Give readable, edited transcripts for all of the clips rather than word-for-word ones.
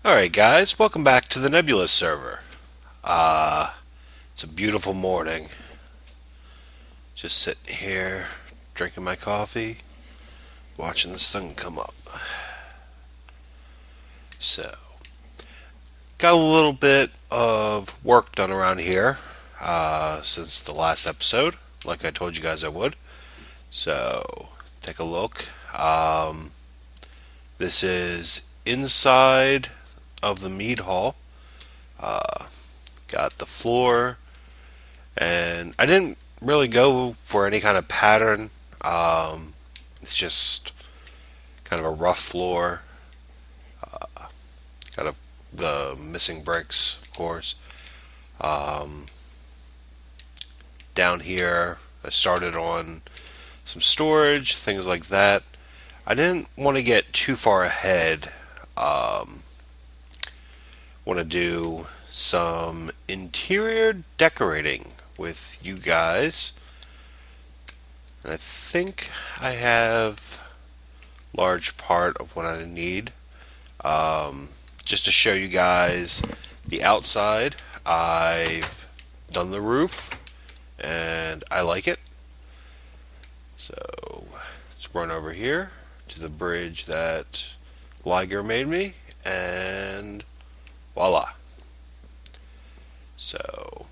Alright guys, welcome back to the Nebulous server. It's a beautiful morning. Just sitting here, drinking my coffee, watching the sun come up. So, got a little bit of work done around here since the last episode, like I told you guys I would. So, take a look. This is inside of the mead hall. Got the floor, and I didn't really go for any kind of pattern. It's just kind of a rough floor. Kind of the missing bricks, of course. Um, Down here, I started on some storage, things like that. I didn't want to get too far ahead. Want to do some interior decorating with you guys. And I think I have large part of what I need. Just to show you guys the outside, I've done the roof and I like it. So let's run over here to the bridge that Liger made me, and voila. So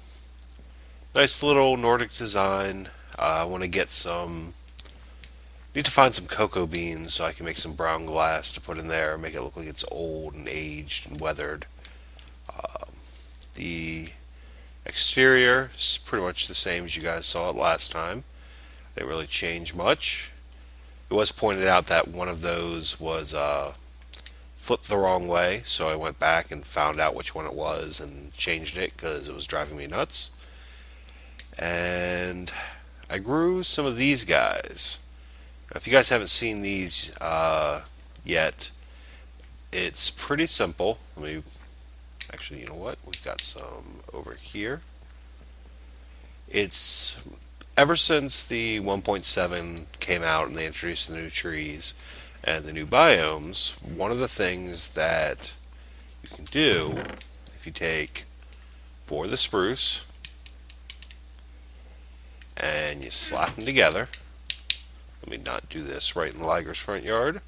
nice little Nordic design. I want to get some. Need to find some cocoa beans so I can make some brown glass to put in there, make it look like it's old and aged and weathered. The exterior is pretty much the same as you guys saw it last time. Didn't really change much. It was pointed out that one of those was flipped the wrong way, so I went back and found out which one it was and changed it because it was driving me nuts. And I grew some of these guys. If you guys haven't seen these yet, it's pretty simple. Let me actually, you know what? We've got some over here. It's ever since the 1.7 came out and they introduced the new trees and the new biomes, one of the things that you can do if you take for the spruce and you slap them together. Let me not do this right in Liger's front yard.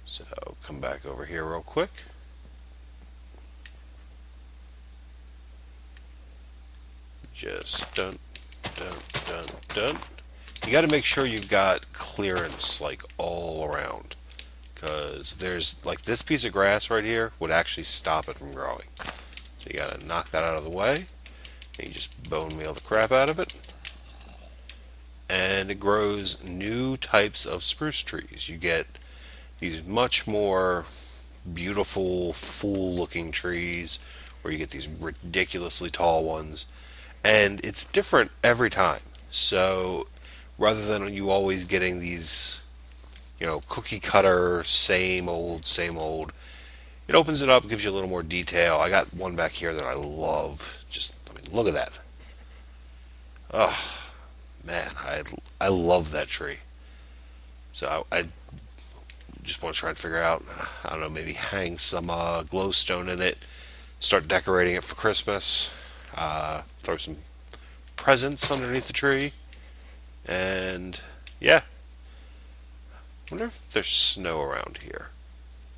So come back over here real quick. Just dun, dun, dun, dun. You got to make sure you've got clearance like all around, because there's like this piece of grass right here would actually stop it from growing. So you got to knock that out of the way, and you just bone meal the crap out of it. And it grows new types of spruce trees. You get these much more beautiful, full-looking trees, where you get these ridiculously tall ones, and it's different every time. So rather than you always getting these, cookie cutter, same old, it opens it up, gives you a little more detail. I got one back here that I love. Just, look at that. Oh, man, I love that tree. So I just want to try and figure out, I don't know, maybe hang some glowstone in it, start decorating it for Christmas, throw some presents underneath the tree, and yeah. I wonder if there's snow around here.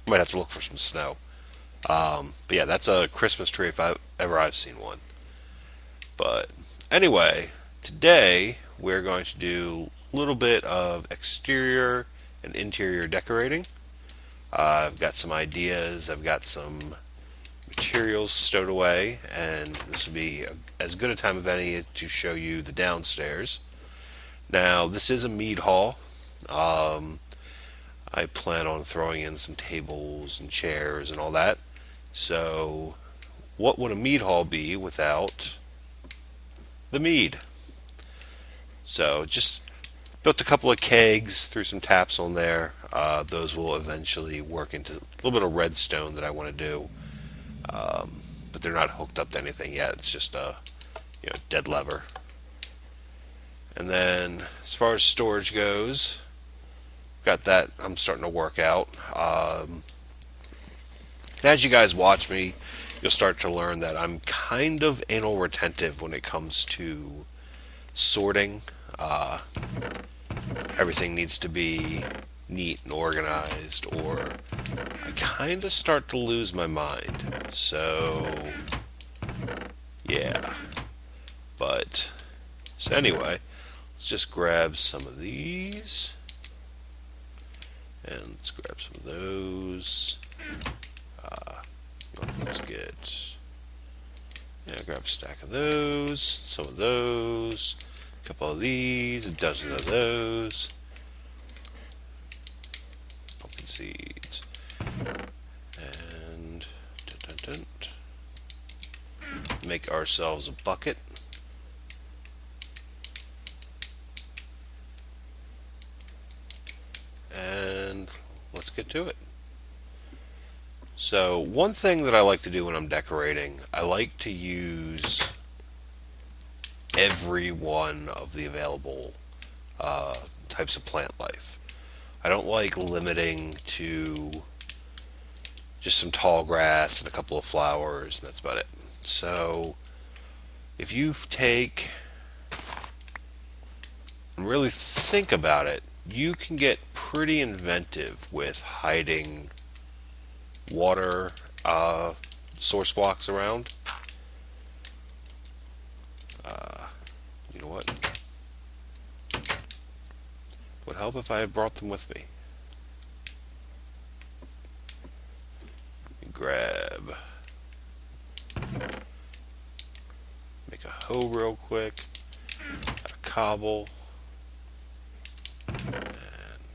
I might have to look for some snow. But yeah, that's a Christmas tree if I've seen one. But anyway, today we're going to do a little bit of exterior and interior decorating. I've got some ideas, I've got some materials stowed away, and this will be as good a time of any to show you the downstairs. Now, this is a mead hall. I plan on throwing in some tables and chairs and all that. So, what would a mead hall be without the mead? So, just built a couple of kegs, threw some taps on there. Those will eventually work into a little bit of redstone that I want to do. But they're not hooked up to anything yet. It's just a dead lever. And then, as far as storage goes, got that I'm starting to work out. As you guys watch me, you'll start to learn that I'm kind of anal retentive when it comes to sorting. Uh, Everything needs to be neat and organized, or I kind of start to lose my mind. So, yeah. But, so anyway, let's just grab some of these. And let's grab some of those. Let's get, yeah, grab a stack of those, some of those, a couple of these, a dozen of those. Pumpkin seeds. And dun, dun, dun. Make ourselves a bucket. And let's get to it. So one thing that I like to do when I'm decorating, I like to use every one of the available types of plant life. I don't like limiting to just some tall grass and a couple of flowers, and that's about it. So if you take and really think about it, you can get pretty inventive with hiding water source blocks around. You know what? Would help if I had brought them with me. Grab, make a hoe real quick, got a cobble, and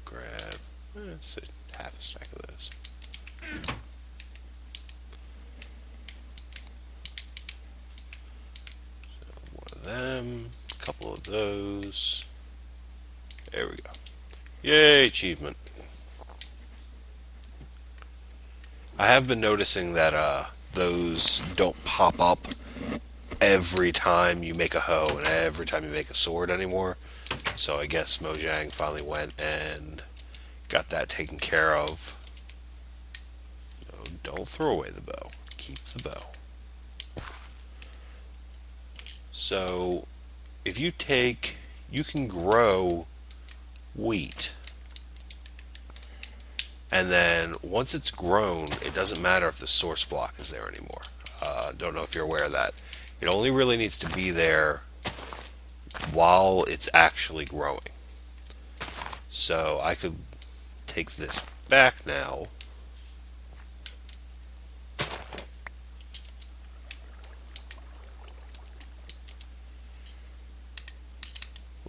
grab, let's say half a stack of those. So one of them, a couple of those. There we go. Yay, achievement. I have been noticing that those don't pop up every time you make a hoe and every time you make a sword anymore. So I guess Mojang finally went and got that taken care of. Don't throw away the bow. Keep the bow. So if you take, you can grow wheat. And then once it's grown, it doesn't matter if the source block is there anymore. Don't know if you're aware of that. It only really needs to be there while it's actually growing. So I could take this back now.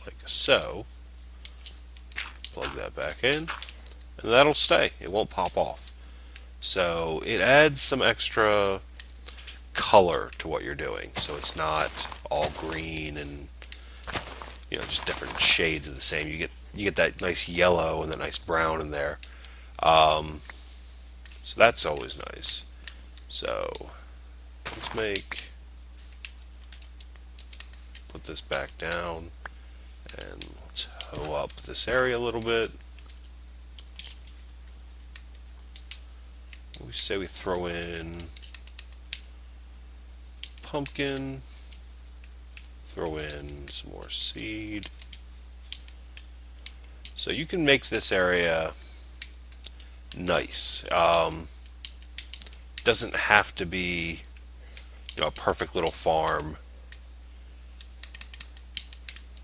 Like so. Plug that back in. And that'll stay. It won't pop off. So it adds some extra color to what you're doing. So it's not all green and just different shades of the same. You get that nice yellow and that nice brown in there. So that's always nice. So let's put this back down and let's hoe up this area a little bit. We say we throw in pumpkin, throw in some more seed. So you can make this area nice. Doesn't have to be a perfect little farm.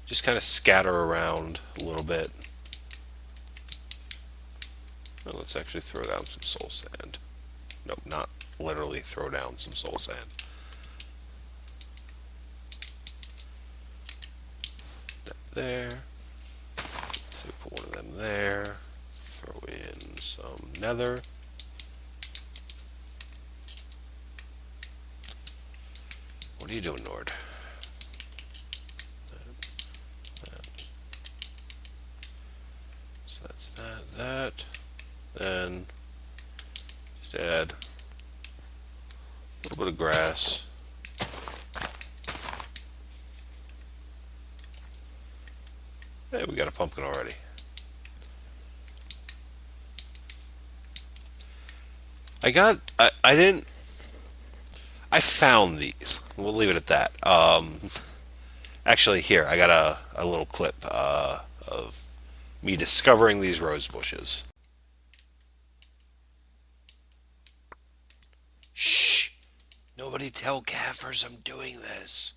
Just kind of scatter around a little bit. Well, let's actually throw down some soul sand. Nope, not literally throw down some soul sand. That there. So we put one of them there. Throw in some nether. What are you doing, Nord? So that's that. Then just add a little bit of grass. Hey, we got a pumpkin already. I didn't, I found these. We'll leave it at that. Actually, here, I got a little clip of me discovering these rose bushes. Shh! Nobody tell Gaffers I'm doing this.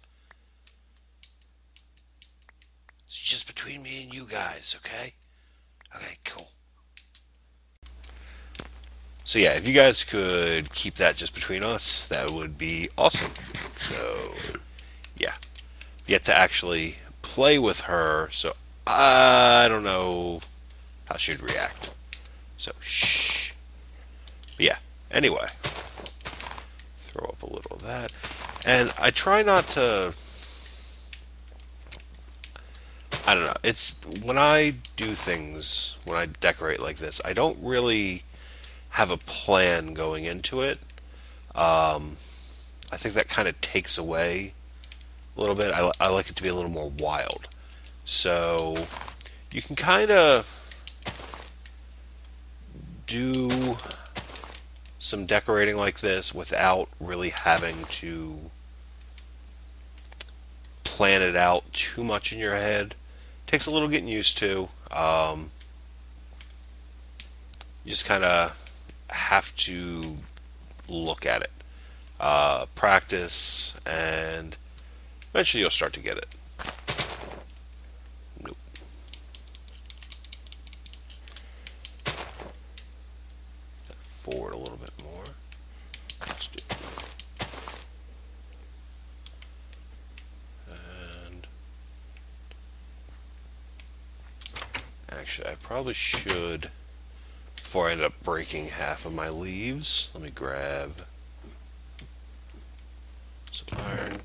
It's just between me and you guys, okay? Okay, cool. So yeah, if you guys could keep that just between us, that would be awesome. So yeah, yet to actually play with her, so I don't know how she'd react. So shh. But yeah. Anyway, throw up a little of that, and I try not to. I don't know. It's when I do things, when I decorate like this, I don't really have a plan going into it. I think that kind of takes away a little bit. I like it to be a little more wild. So you can kind of do some decorating like this without really having to plan it out too much in your head. Takes a little getting used to. You just kind of have to look at it, practice, and eventually you'll start to get it. Nope. Forward a little bit more. Let's do it. And actually, I probably should, before I end up breaking half of my leaves, let me grab some iron.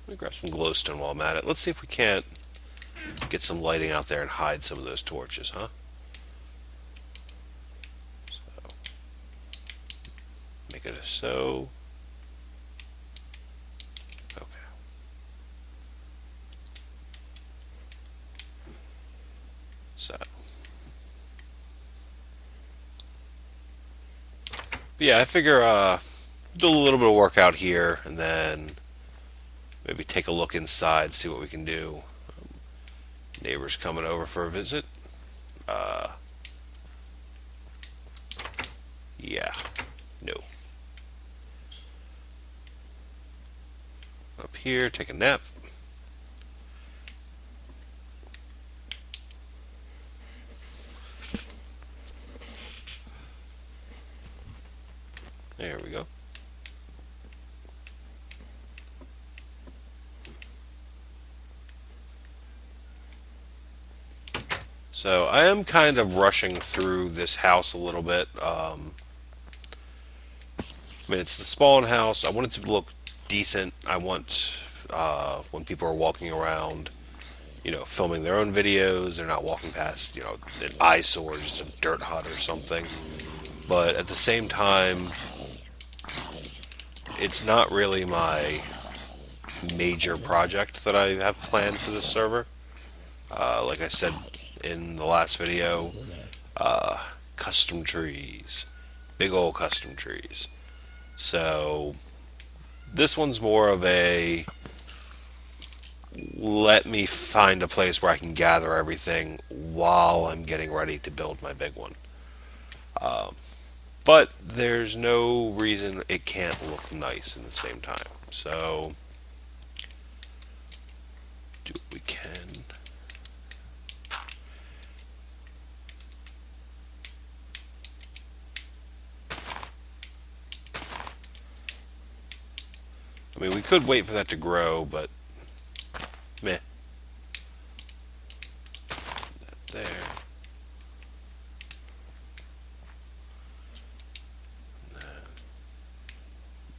Let me grab some glowstone while I'm at it. Let's see if we can't get some lighting out there and hide some of those torches, huh? So, make it a so. Okay. So. But yeah, I figure do a little bit of work out here and then maybe take a look inside, see what we can do. Neighbors coming over for a visit. Yeah, no. Up here, take a nap. There we go. So I am kind of rushing through this house a little bit. I mean, it's the spawn house. I want it to look decent. I want when people are walking around, filming their own videos, they're not walking past, an eyesore, just a dirt hut or something. But at the same time, it's not really my major project that I have planned for this server. Like I said in the last video, custom trees. Big old custom trees. So this one's more of a let me find a place where I can gather everything while I'm getting ready to build my big one. But there's no reason it can't look nice in the same time. So do what we can. I mean, we could wait for that to grow, but meh. That there.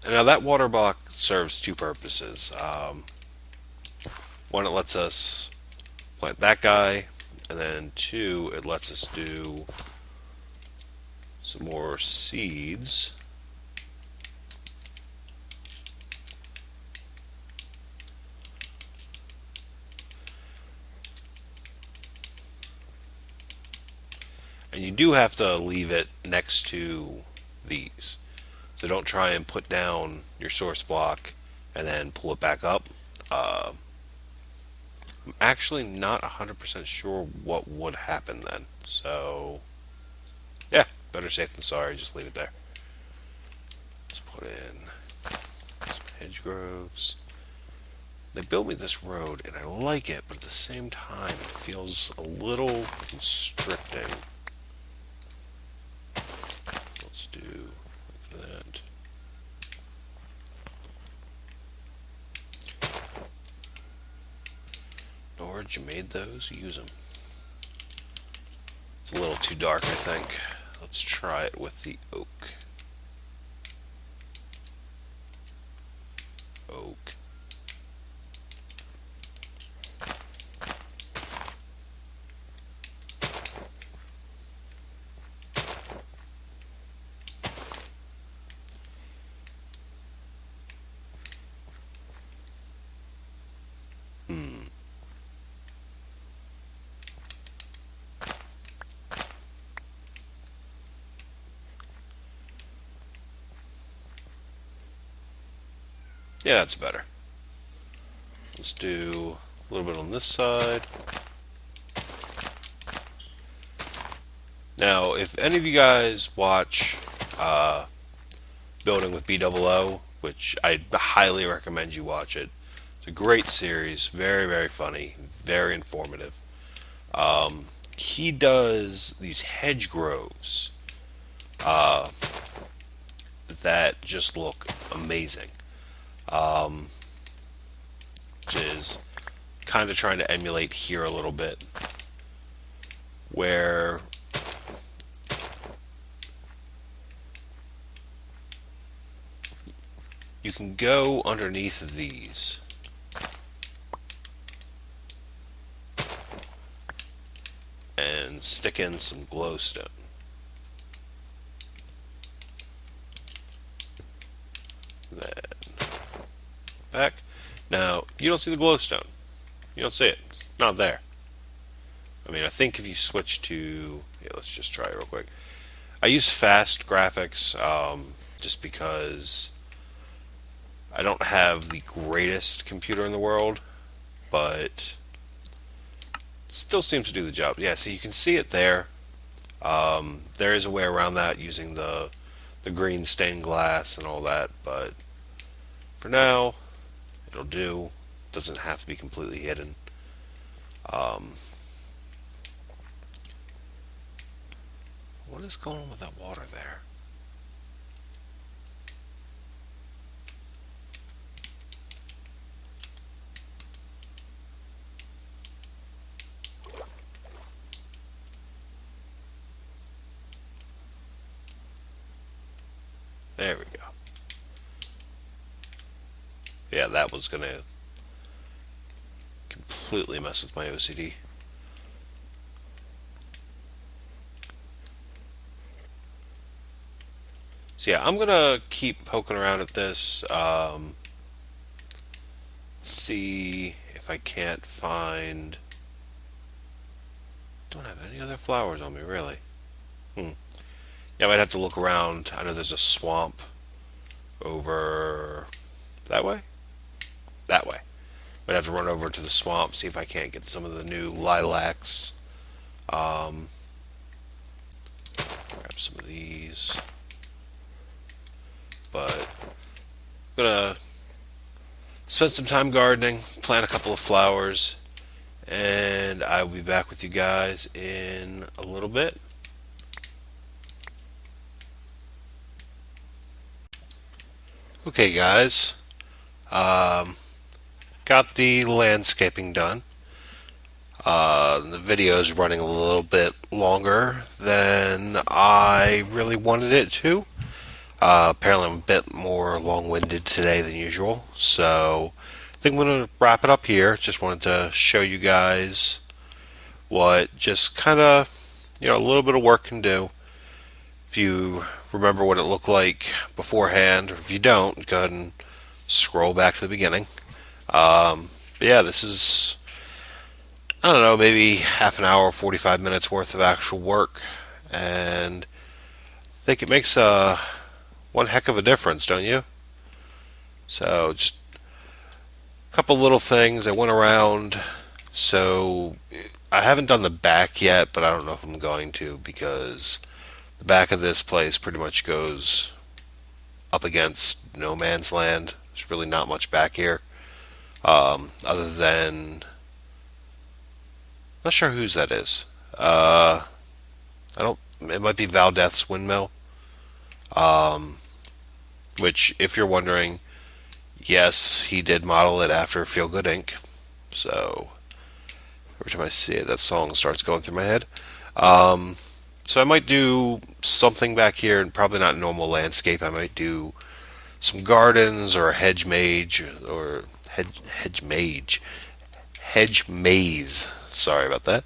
And now that water block serves two purposes. One, it lets us plant that guy, and then two, it lets us do some more seeds. And and you do have to leave it next to these. So don't try and put down your source block and then pull it back up. I'm actually not 100% sure what would happen then. So, yeah, better safe than sorry. Just leave it there. Let's put in some hedgerows. They built me this road, and I like it, but at the same time, it feels a little constricting. Let's do like that. Nord, you made those? Use them. It's a little too dark, I think. Let's try it with the oak. Oak. Yeah, that's better. Let's do a little bit on this side. Now, if any of you guys watch Building with BOO, which I highly recommend you watch it. It's a great series, very, very funny, very informative. He does these hedge groves that just look amazing. Which is kind of trying to emulate here a little bit, where you can go underneath of these and stick in some glowstone. Then back. Now, you don't see the glowstone. You don't see it. It's not there. I mean, I think if you switch to... Yeah, let's just try it real quick. I use fast graphics just because I don't have the greatest computer in the world, but it still seems to do the job. Yeah, so you can see it there. There is a way around that using the green stained glass and all that, but for now, it'll do. Doesn't have to be completely hidden. What is going on with that water there? There we go. Yeah, that was gonna completely mess with my OCD. So yeah, I'm gonna keep poking around at this, see if I can't find... Don't have any other flowers on me, really. Yeah, I might have to look around. I know there's a swamp over that way? That way. Might have to run over to the swamp, see if I can't get some of the new lilacs. Grab some of these. But I'm gonna spend some time gardening, plant a couple of flowers, and I will be back with you guys in a little bit. Okay, guys. Got the landscaping done. The video is running a little bit longer than I really wanted it to. Apparently I'm a bit more long-winded today than usual, so I think I'm going to wrap it up here. Just wanted to show you guys what just kind of, a little bit of work can do. If you remember what it looked like beforehand, or if you don't, go ahead and scroll back to the beginning. But yeah, this is, I don't know, maybe half an hour, 45 minutes worth of actual work. and I think it makes one heck of a difference, don't you? So just a couple little things. I went around, so I haven't done the back yet, but I don't know if I'm going to because the back of this place pretty much goes up against no man's land. There's really not much back here, other than not sure whose that is. I don't. It might be Valdeth's windmill. Um, which, if you're wondering, yes, he did model it after Feel Good Inc. So every time I see it, that song starts going through my head. Um, so I might do something back here, and probably not normal landscape. I might do some gardens or a hedge mage or hedge maze. Sorry about that.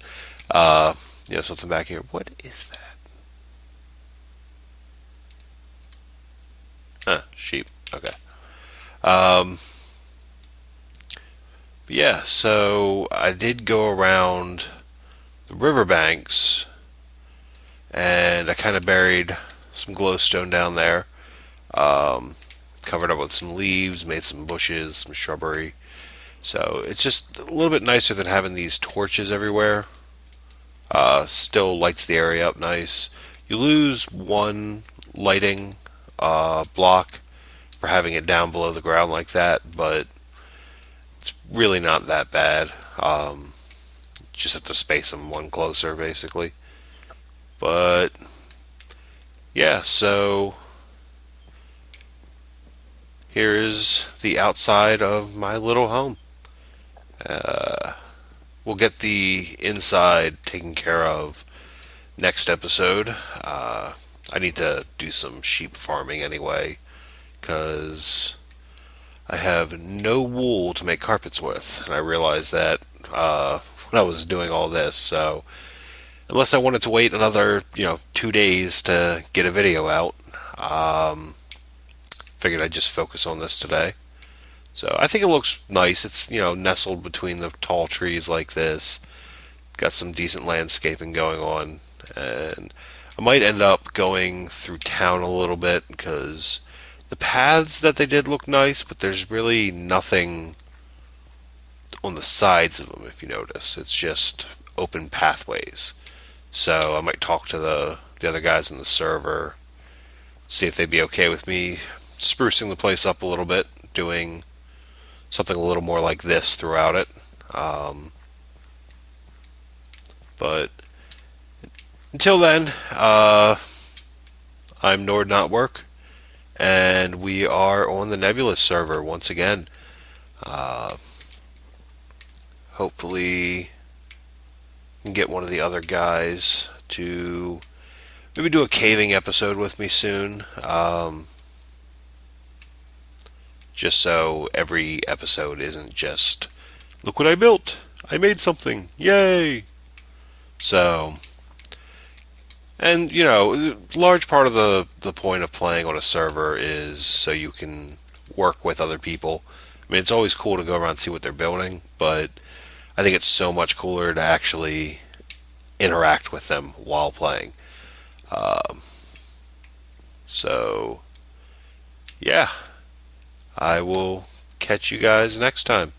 Something back here. What is that? Huh, sheep. Okay. Um, but yeah, so I did go around the riverbanks and I kind of buried some glowstone down there. Um, Covered up with some leaves, made some bushes, some shrubbery. So it's just a little bit nicer than having these torches everywhere. Still lights the area up nice. You lose one lighting block for having it down below the ground like that, but it's really not that bad. Just have to space them one closer, basically. But yeah, so here is the outside of my little home. Uh, we'll get the inside taken care of next episode. I need to do some sheep farming anyway, because I have no wool to make carpets with, and I realized that when I was doing all this. So unless I wanted to wait another 2 days to get a video out, um, figured I'd just focus on this today. So I think it looks nice. It's nestled between the tall trees like this. Got some decent landscaping going on, and I might end up going through town a little bit because the paths that they did look nice, but there's really nothing on the sides of them. If you notice, it's just open pathways. So I might talk to the other guys in the server, see if they'd be okay with me sprucing the place up a little bit, doing something a little more like this throughout it. But until then, I'm Nord Not Work, and we are on the Nebulous server once again. Uh, Hopefully, can get one of the other guys to maybe do a caving episode with me soon. Just so every episode isn't just, look what I built! I made something! Yay! So, and large part of the point of playing on a server is so you can work with other people. I mean, it's always cool to go around and see what they're building, but I think it's so much cooler to actually interact with them while playing. Um, so, yeah, I will catch you guys next time.